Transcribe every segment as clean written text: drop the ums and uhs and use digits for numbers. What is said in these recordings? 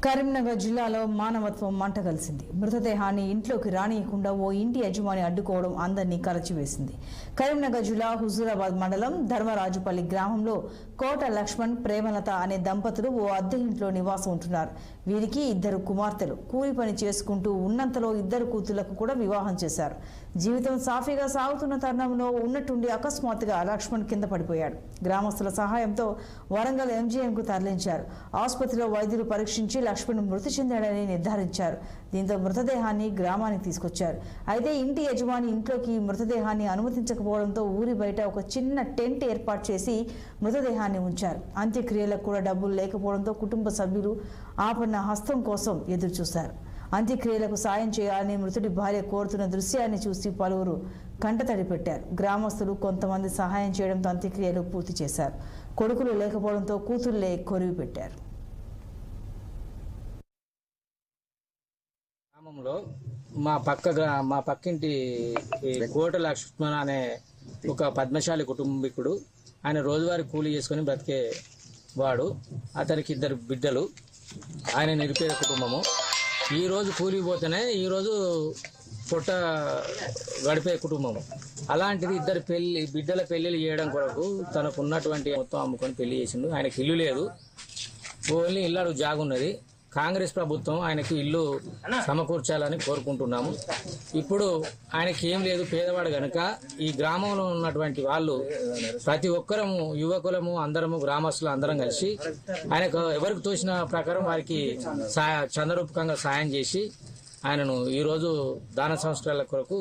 కరీంనగర్ జిల్లాలో మానవత్వం మంట కలిసింది. మృతదేహాన్ని ఇంట్లోకి రానియకుండా ఓ ఇంటి యజమాని అడ్డుకోవడం అందరినీ కలచివేసింది. కరీంనగర్ జిల్లా హుజూరాబాద్ మండలం ధర్మరాజుపల్లి గ్రామంలో కోట లక్ష్మణ్, ప్రేమలత అనే దంపతులు ఓ అద్దె ఇంట్లో నివాసం ఉంటున్నారు. వీరికి 2 కుమార్తెలు. కూలి పని చేసుకుంటూ ఉన్నంతలో 2 కూతుళ్లకు కూడా వివాహం చేశారు. జీవితం సాఫీగా సాగుతున్న తరుణంలో ఉన్నట్టుండి అకస్మాత్తుగా లక్ష్మణ్ కింద పడిపోయాడు. గ్రామస్తుల సహాయంతో వరంగల్ ఎంజీఎంకు తరలించారు. ఆసుపత్రిలో వైద్యులు పరీక్షించి లక్ష్మణ్ మృతి చెందాడని నిర్ధారించారు. దీంతో మృతదేహాన్ని గ్రామానికి తీసుకొచ్చారు. అయితే ఇంటి యజమాని ఇంట్లోకి మృతదేహాన్ని అనుమతించకపోవడంతో ఊరి బయట ఒక చిన్న టెంట్ ఏర్పాటు చేసి మృతదేహాన్ని ఉంచారు. అంత్యక్రియలకు కూడా డబ్బులు లేకపోవడంతో కుటుంబ సభ్యులు ఆపన్న హస్తం కోసం ఎదురుచూశారు. అంత్యక్రియలకు సాయం చేయాలని మృతుడి భార్య కోరుతున్న దృశ్యాన్ని చూసి పలువురు కంటతడి పెట్టారు. గ్రామస్తులు కొంతమంది సహాయం చేయడంతో అంత్యక్రియలు పూర్తి చేశారు. కొడుకులు లేకపోవడంతో కూతుళ్లే కొరివి పెట్టారు. గ్రామంలో మా పక్కింటి కోట లక్ష్మణ అనే ఒక పద్మశాలి కుటుంబీకుడు. ఆయన రోజువారీ కూలీ చేసుకుని బ్రతికే వాడు. అతనికి 2 బిడ్డలు. ఆయన నిరుపేద కుటుంబము. ఈరోజు కూలి పోతేనే ఈరోజు పొట్ట గడిపే కుటుంబము. అలాంటిది 2 బిడ్డల పెళ్లిళ్ళు చేయడం కొరకు తనకు ఉన్నటువంటి మొత్తం అమ్ముకొని పెళ్లి చేసిండు. ఆయనకి ఇల్లు లేదు, ఓన్లీ ఇల్లు జాగున్నది. కాంగ్రెస్ ప్రభుత్వం ఆయనకి ఇల్లు సమకూర్చాలని కోరుకుంటున్నాము. ఇప్పుడు ఆయనకి ఏం లేదు, పేదవాడు గనుక ఈ గ్రామంలో ఉన్నటువంటి వాళ్ళు ప్రతి ఒక్కరము, యువకులము, అందరము, గ్రామస్తులు అందరం కలిసి ఆయనకు ఎవరికి తోచిన ప్రకారం వారికి చందరూపకంగా సాయం చేసి ఆయనను ఈరోజు దాన సంస్కారాల కొరకు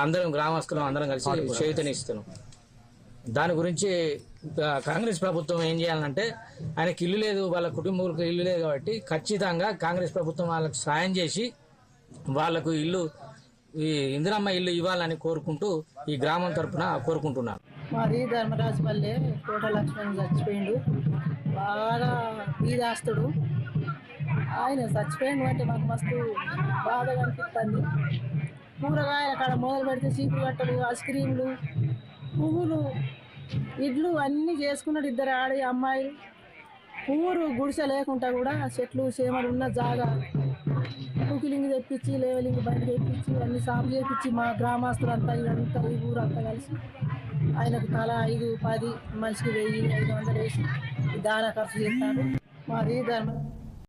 అందరం గ్రామస్తులం అందరం కలిసి చేయూతనిస్తున్నాం. దాని గురించి కాంగ్రెస్ ప్రభుత్వం ఏం చేయాలంటే, ఆయనకి ఇల్లు లేదు, వాళ్ళ కుటుంబాలకు ఇల్లు లేదు కాబట్టి ఖచ్చితంగా కాంగ్రెస్ ప్రభుత్వం వాళ్ళకు సాయం చేసి వాళ్లకు ఇల్లు, ఈ ఇందిరమ్మ ఇల్లు ఇవ్వాలని కోరుకుంటూ ఈ గ్రామం తరఫున కోరుకుంటున్నాను. మాది ధర్మరాజుపల్లి. కోట లక్ష్మణ్ చచ్చిపోయిండు. బాగా బీదాస్తుడు. ఆయన చచ్చిపోయిండు అంటే మాకు మస్తు బాధగా అనిపిస్తుంది. కూరగాయల కాడ మొదలు పెడితే చీపురు కట్టలు, ఐస్ క్రీములు, పువ్వులు, ఇడ్లు అన్నీ చేసుకున్నాడు. 2 ఆడి అమ్మాయిలు. ఊరు గుడిసె లేకుండా కూడా చెట్లు చేమలు ఉన్న జాగా కుకిలింగ్ తెప్పించి, లేవలింగ్ బండి తెప్పించి అన్ని సాగు చేపించి మా గ్రామస్తులంతా ఇదంతా ఈ ఊరంతా కలిసి ఆయనకు తల 5-10 మనిషికి 1000-500 వేసి దాన ఖర్చు చేస్తారు. మాది ధర్మ